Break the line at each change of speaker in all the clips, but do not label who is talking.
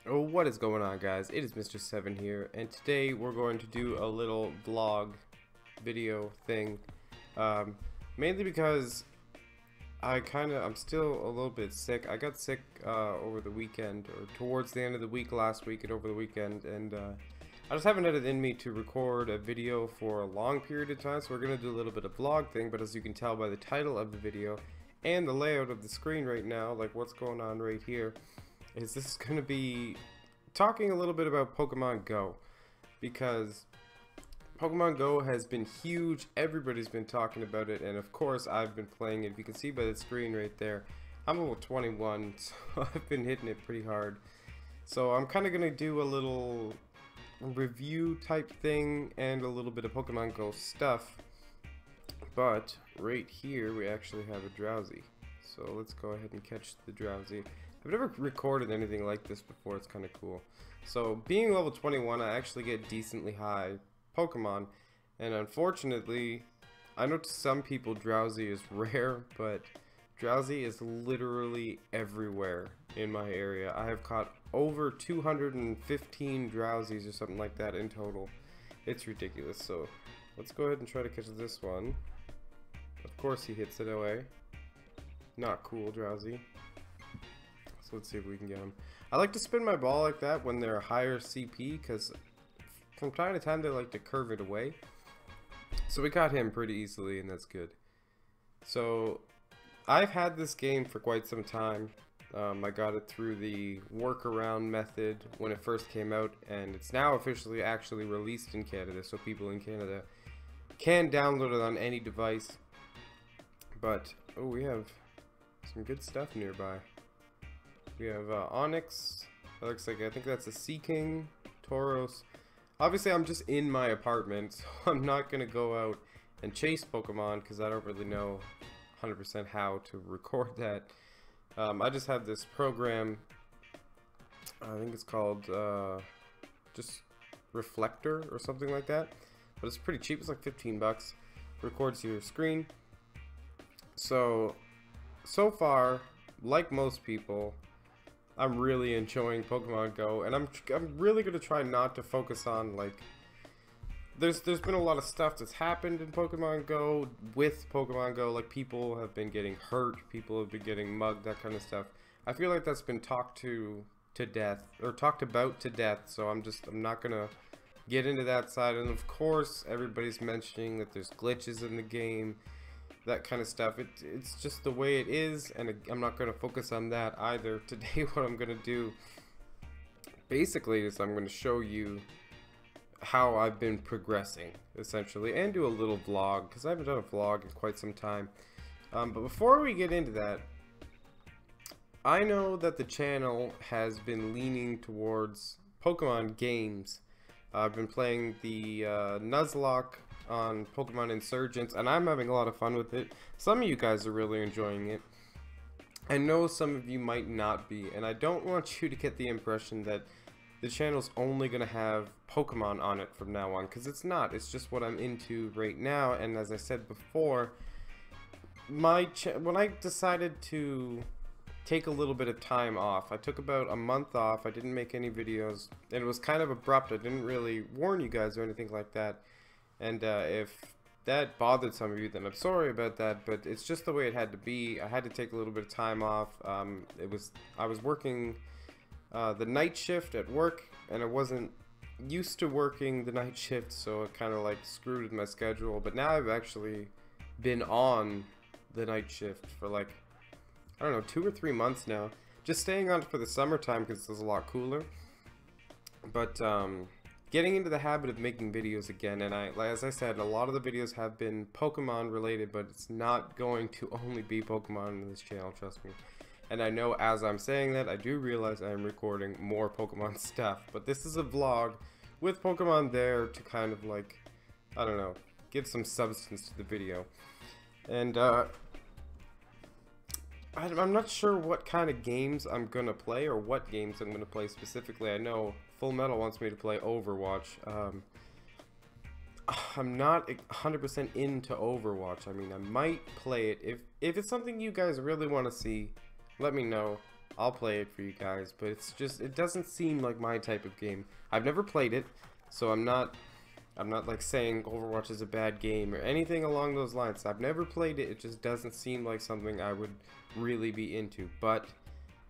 Oh, what is going on, guys? It is Mr. Seven here, and today we're going to do a little vlog video thing. Mainly because I'm still a little bit sick. I got sick over the weekend, or towards the end of the week last week and over the weekend, and I just haven't had it in me to record a video for a long period of time, so we're going to do a little bit of vlog thing. But as you can tell by the title of the video and the layout of the screen right now, like what's going on right here, is this is going to be talking a little bit about Pokemon Go, because Pokemon Go has been huge. Everybody's been talking about it, and of course I've been playing it. If you can see by the screen right there, I'm level 21, so I've been hitting it pretty hard. So I'm kind of going to do a little review type thing and a little bit of Pokemon Go stuff. But right here we actually have a Drowsy, so let's go ahead and catch the Drowsy. I've never recorded anything like this before. It's kind of cool. So being level 21, I actually get decently high Pokemon, and unfortunately, I know to some people Drowsy is rare, but Drowsy is literally everywhere in my area. I have caught over 215 Drowsies or something like that in total. It's ridiculous. So let's go ahead and try to catch this one. Of course he hits it away. Not cool, Drowsy. So let's see if we can get him. I like to spin my ball like that when they're higher CP, because from time to time they like to curve it away. So we got him pretty easily, and that's good. So I've had this game for quite some time. I got it through the workaround method when it first came out, and it's now officially actually released in Canada, so people in Canada can download it on any device. But oh, we have some good stuff nearby. We have Onyx. That looks like, I think that's a Seaking, Tauros. Obviously, I'm just in my apartment, so I'm not going to go out and chase Pokemon because I don't really know 100% how to record that. I just have this program, I think it's called just Reflector or something like that. But it's pretty cheap, it's like 15 bucks. Records your screen. So far, like most people, I'm really enjoying Pokemon Go, and I'm really gonna try not to focus on, like, there's been a lot of stuff that's happened in Pokemon Go with Pokemon Go, like people have been getting hurt, people have been getting mugged, that kind of stuff. I feel like that's been talked about to death, so I'm not gonna get into that side. And of course everybody's mentioning that there's glitches in the game, that kind of stuff. It's just the way it is, and I'm not going to focus on that either. Today what I'm going to do basically is I'm going to show you how I've been progressing, essentially, and do a little vlog, because I haven't done a vlog in quite some time. But before we get into that, I know that the channel has been leaning towards Pokemon games. I've been playing the Nuzlocke on Pokemon Insurgents, and I'm having a lot of fun with it. Some of you guys are really enjoying it. I know some of you might not be, and I don't want you to get the impression that the channel's only going to have Pokemon on it from now on, because it's not. It's just what I'm into right now, and as I said before, when I decided to take a little bit of time off, I took about a month off. I didn't make any videos, and it was kind of abrupt. I didn't really warn you guys or anything like that. And if that bothered some of you, then I'm sorry about that, but it's just the way it had to be. I had to take a little bit of time off. I was working the night shift at work, and I wasn't used to working the night shift, so it kind of like screwed with my schedule. But now I've actually been on the night shift for like, I don't know, 2 or 3 months now. Just staying on for the summertime because it's a lot cooler. But getting into the habit of making videos again, and as I said, a lot of the videos have been Pokemon related, but it's not going to only be Pokemon on this channel, trust me. And I know as I'm saying that, I do realize I am recording more Pokemon stuff, but this is a vlog with Pokemon there to kind of, like, I don't know, give some substance to the video. And I'm not sure what kind of games I'm gonna play, or what games I'm gonna play specifically. I know Full Metal wants me to play Overwatch. I'm not 100% into Overwatch. I mean, I might play it if it's something you guys really want to see. Let me know. I'll play it for you guys, but it's just, it doesn't seem like my type of game. I've never played it, so I'm not like saying Overwatch is a bad game or anything along those lines. I've never played it. It just doesn't seem like something I would really be into. But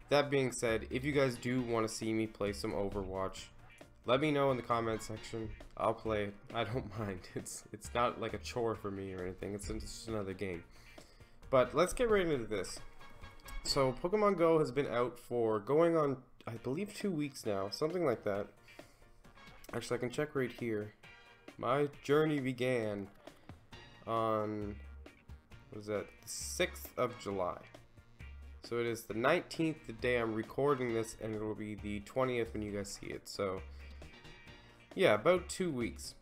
that being said, if you guys do want to see me play some Overwatch, let me know in the comment section. I'll play it. I don't mind. It's not like a chore for me or anything. It's just another game. But let's get right into this. So Pokemon Go has been out for going on, I believe, 2 weeks now, something like that. Actually, I can check right here. My journey began on, what was that, the 6th of July. So it is the 19th, the day I'm recording this, and it will be the 20th when you guys see it. So, yeah, about 2 weeks.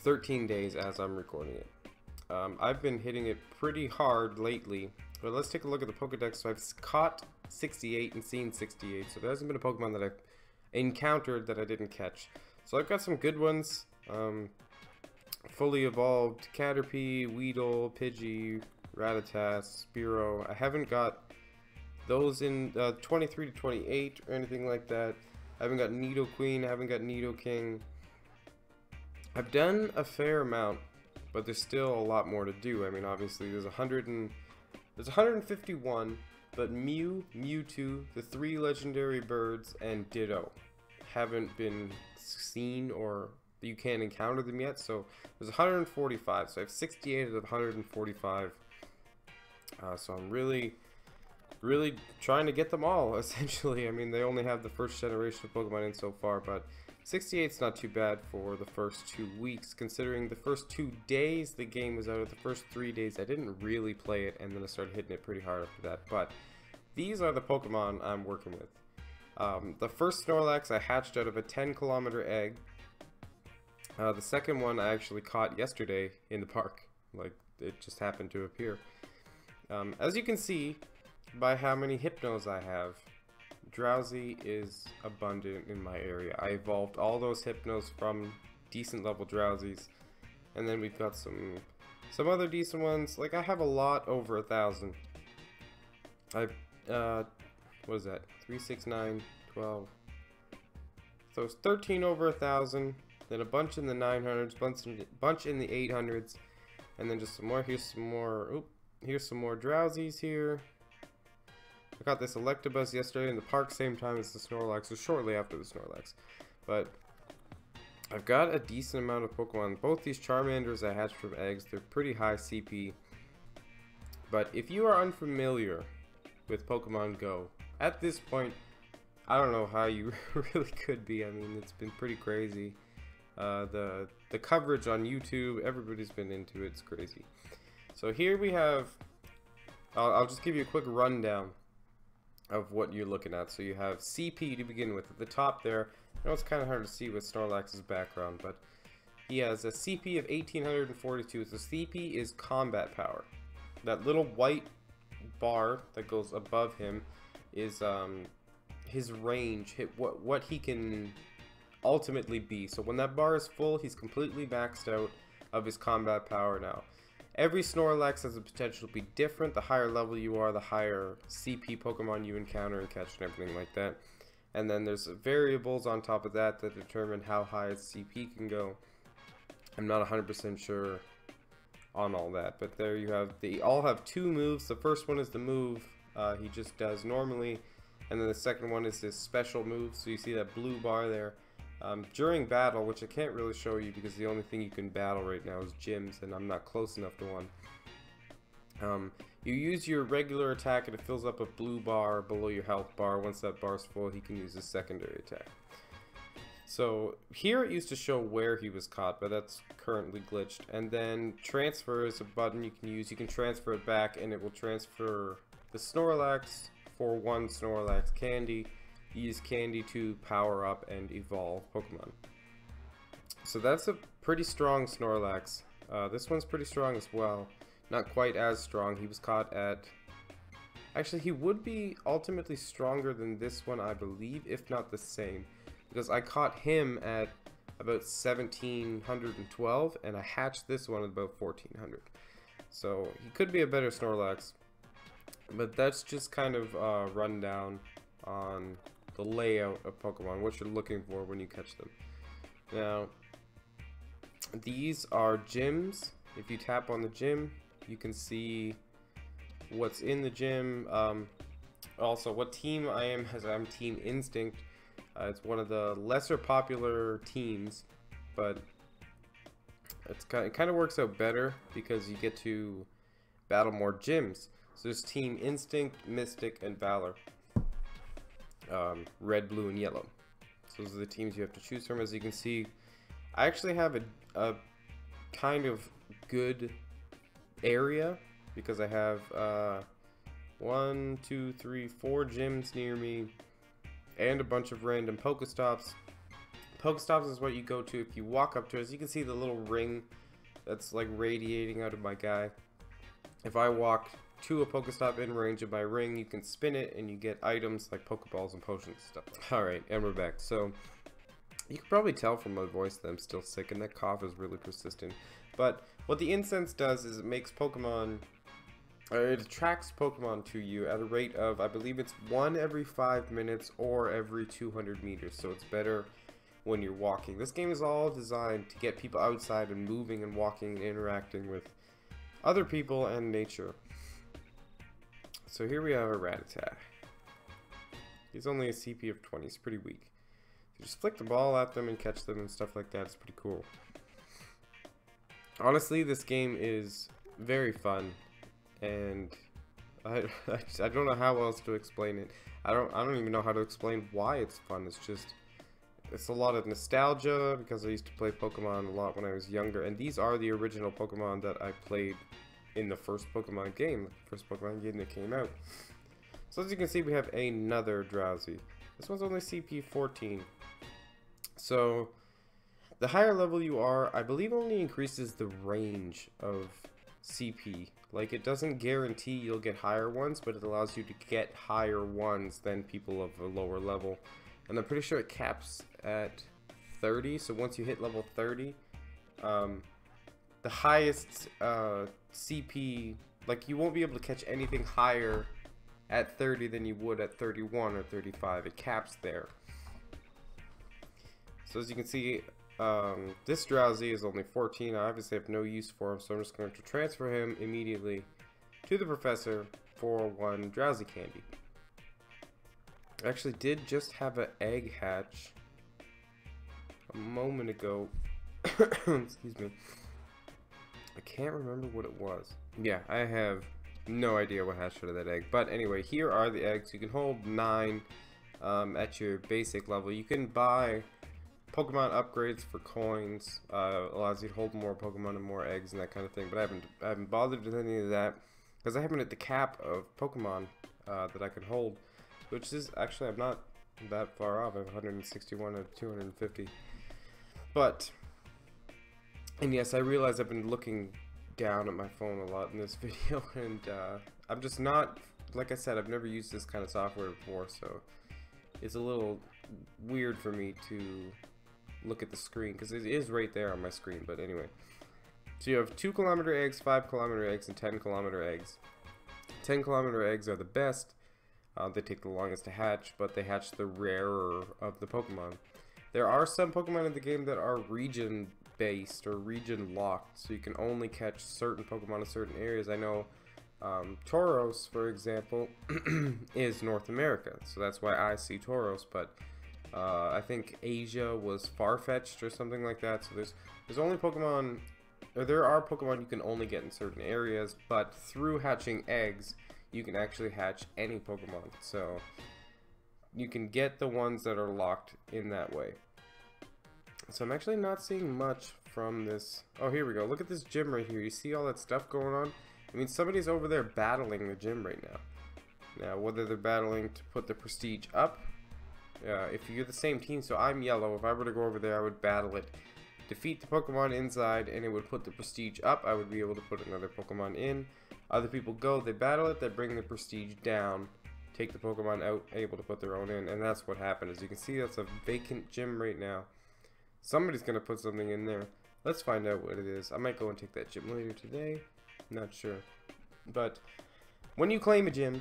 13 days as I'm recording it. I've been hitting it pretty hard lately. But let's take a look at the Pokedex. So I've caught 68 and seen 68. So there hasn't been a Pokemon that I've encountered that I didn't catch. So I've got some good ones. Fully evolved Caterpie, Weedle, Pidgey, Rattata, Spearow. I haven't got those in 23 to 28 or anything like that. I haven't got Nidoqueen, I haven't got Nidoking. I've done a fair amount, but there's still a lot more to do. I mean, obviously there's 151, but Mew, Mewtwo, the 3 legendary birds, and Ditto haven't been seen, or you can't encounter them yet. So there's 145, so I have 68 out of 145. So I'm really trying to get them all, essentially. I mean, they only have the first generation of Pokemon in so far, but 68's not too bad for the first 2 weeks, considering the first 2 days the game was out. Of the first 3 days I didn't really play it, and then I started hitting it pretty hard after that. But these are the Pokemon I'm working with. The first Snorlax I hatched out of a 10-kilometer egg. The second one I actually caught yesterday in the park. Like, it just happened to appear. As you can see by how many Hypnos I have, Drowsy is abundant in my area. I evolved all those Hypnos from decent level Drowsies, and then we've got some other decent ones. Like, I have a lot over 1,000. I've what is that? 3, 6, 9, 12. So it's 13 over 1,000. Then a bunch in the 900s, bunch in the 800s, and then just some more. Here's some more. Oop, here's some more Drowsies here. I got this Electabuzz yesterday in the park, same time as the Snorlax, so shortly after the Snorlax. But I've got a decent amount of Pokemon. Both these Charmanders I hatched from eggs, they're pretty high CP. But if you are unfamiliar with Pokemon Go, at this point, I don't know how you really could be. I mean, it's been pretty crazy. The coverage on YouTube, everybody's been into it, it's crazy. So here we have, I'll just give you a quick rundown of what you're looking at. So you have CP to begin with at the top there. I know it's kind of hard to see with Snorlax's background, but he has a CP of 1842. So CP is combat power. That little white bar that goes above him is his range, what he can ultimately be. So when that bar is full, he's completely maxed out of his combat power now. Every Snorlax has the potential to be different. The higher level you are, the higher CP Pokemon you encounter and catch and everything like that. And then there's variables on top of that that determine how high its CP can go. I'm not 100% sure on all that, but there you have, they all have 2 moves. The first one is the move he just does normally, and then the second one is his special move. So you see that blue bar there. During battle, which I can't really show you because the only thing you can battle right now is gyms, and I'm not close enough to one. You use your regular attack and it fills up a blue bar below your health bar. Once that bar's full, he can use his secondary attack. So here it used to show where he was caught, but that's currently glitched. And then transfer is a button you can use. You can transfer it back and it will transfer the Snorlax for 1 Snorlax candy. Use candy to power up and evolve Pokemon. So that's a pretty strong Snorlax. This one's pretty strong as well. Not quite as strong. He was caught at... Actually, he would be ultimately stronger than this one, I believe, if not the same. Because I caught him at about 1712, and I hatched this one at about 1400. So he could be a better Snorlax. But that's just kind of a rundown on the layout of Pokemon, what you're looking for when you catch them. Now, these are gyms. If you tap on the gym, you can see what's in the gym. Also, what team I am, as I'm Team Instinct. It's one of the lesser popular teams, but it kind of works out better because you get to battle more gyms. So there's Team Instinct, Mystic, and Valor. Red, blue, and yellow. So those are the teams you have to choose from. As you can see, I actually have a kind of good area because I have 1, 2, 3, 4 gyms near me and a bunch of random Pokestops. Pokestops is what you go to if you walk up to it. As you can see the little ring that's like radiating out of my guy. If I walk to a Pokestop in range of my ring, you can spin it and you get items like Pokeballs and potions and stuff. Alright, and we're back. So you can probably tell from my voice that I'm still sick and that cough is really persistent. But what the incense does is it makes Pokemon, or it attracts Pokemon to you at a rate of, I believe it's 1 every 5 minutes or every 200 meters. So it's better when you're walking. This game is all designed to get people outside and moving and walking and interacting with other people and nature. So here we have a Rattata. He's only a CP of 20. He's pretty weak. You just flick the ball at them and catch them and stuff like that. It's pretty cool. Honestly, this game is very fun, and I don't know how else to explain it. I don't even know how to explain why it's fun. It's a lot of nostalgia because I used to play Pokemon a lot when I was younger, and these are the original Pokemon that I played in the first Pokemon game, that came out. So as you can see, we have another Drowsy. This one's only CP 14. So the higher level you are, I believe only increases the range of CP. Like, it doesn't guarantee you'll get higher ones, but it allows you to get higher ones than people of a lower level. And I'm pretty sure it caps at 30, so once you hit level 30, the highest CP, like, you won't be able to catch anything higher at 30 than you would at 31 or 35. It caps there. So as you can see, this Drowsy is only 14. I obviously have no use for him, so I'm just going to transfer him immediately to the professor for 1 Drowsy candy. I actually did just have an egg hatch a moment ago. Excuse me. I can't remember what it was. Yeah, I have no idea what hatched out of that egg. But anyway, here are the eggs. You can hold 9 at your basic level. You can buy Pokemon upgrades for coins. Allows you to hold more Pokemon and more eggs and that kind of thing. But I haven't bothered with any of that because I haven't hit the cap of Pokemon that I can hold, which is actually, I'm not that far off. I have 161 out of 250. But, and yes, I realize I've been looking down at my phone a lot in this video, and I'm just not, like I said, I've never used this kind of software before, so it's a little weird for me to look at the screen, because it is right there on my screen. But anyway, so you have 2-kilometer eggs, 5-kilometer eggs, and 10-kilometer eggs. 10-kilometer eggs are the best. They take the longest to hatch, but they hatch the rarer of the Pokemon. There are some Pokemon in the game that are region based or region locked, so you can only catch certain Pokemon in certain areas. I know Tauros, for example, is North America, so that's why I see Tauros, but I think Asia was Farfetch'd or something like that. So there's only Pokemon, or there are Pokemon you can only get in certain areas, but through hatching eggs you can actually hatch any Pokemon, so you can get the ones that are locked in that way. So I'm actually not seeing much from this. Oh, here we go. Look at this gym right here. You see all that stuff going on? I mean, somebody's over there battling the gym right now. Now, whether they're battling to put the prestige up, if you're the same team, so I'm yellow, if I were to go over there, I would battle it, defeat the Pokemon inside, and it would put the prestige up. I would be able to put another Pokemon in. Other people go, they battle it, they bring the prestige down, take the Pokemon out, able to put their own in, and that's what happened. As you can see, that's a vacant gym right now. Somebody's going to put something in there. Let's find out what it is. I might go and take that gym later today. Not sure. But When you claim a gym,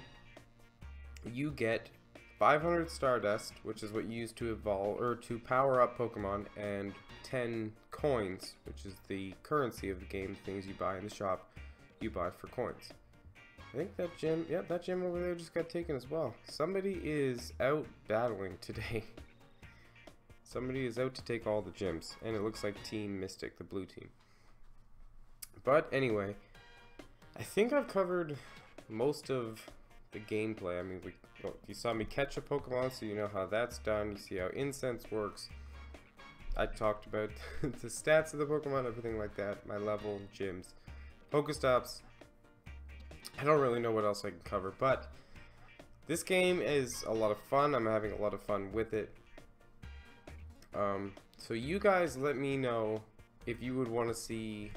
you get 500 Stardust, which is what you use to evolve or to power up Pokemon, and 10 coins, which is the currency of the game, things you buy in the shop, you buy for coins. I think that gym, yep, that gym over there just got taken as well. Somebody is out battling today. Somebody is out to take all the gyms, and it looks like Team Mystic, the blue team. But anyway, I think I've covered most of the gameplay. I mean, you saw me catch a Pokemon, so you know how that's done. You see how Incense works. I talked about the stats of the Pokemon, everything like that, my level, gyms, Pokestops. I don't really know what else I can cover, but this game is a lot of fun. I'm having a lot of fun with it. So you guys let me know if you would want to see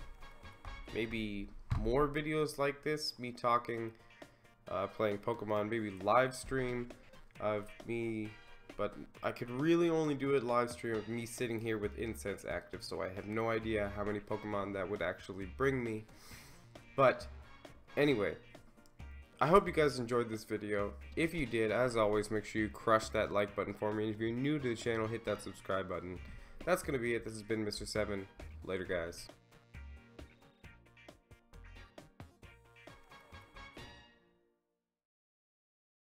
maybe more videos like this, me talking, playing Pokemon, maybe live stream of me, but I could really only do it live stream of me sitting here with Incense active, so I have no idea how many Pokemon that would actually bring me. But anyway, I hope you guys enjoyed this video. If you did, as always, make sure you crush that like button for me, and if you're new to the channel, hit that subscribe button. That's gonna be it. This has been Mr. 7. Later, guys.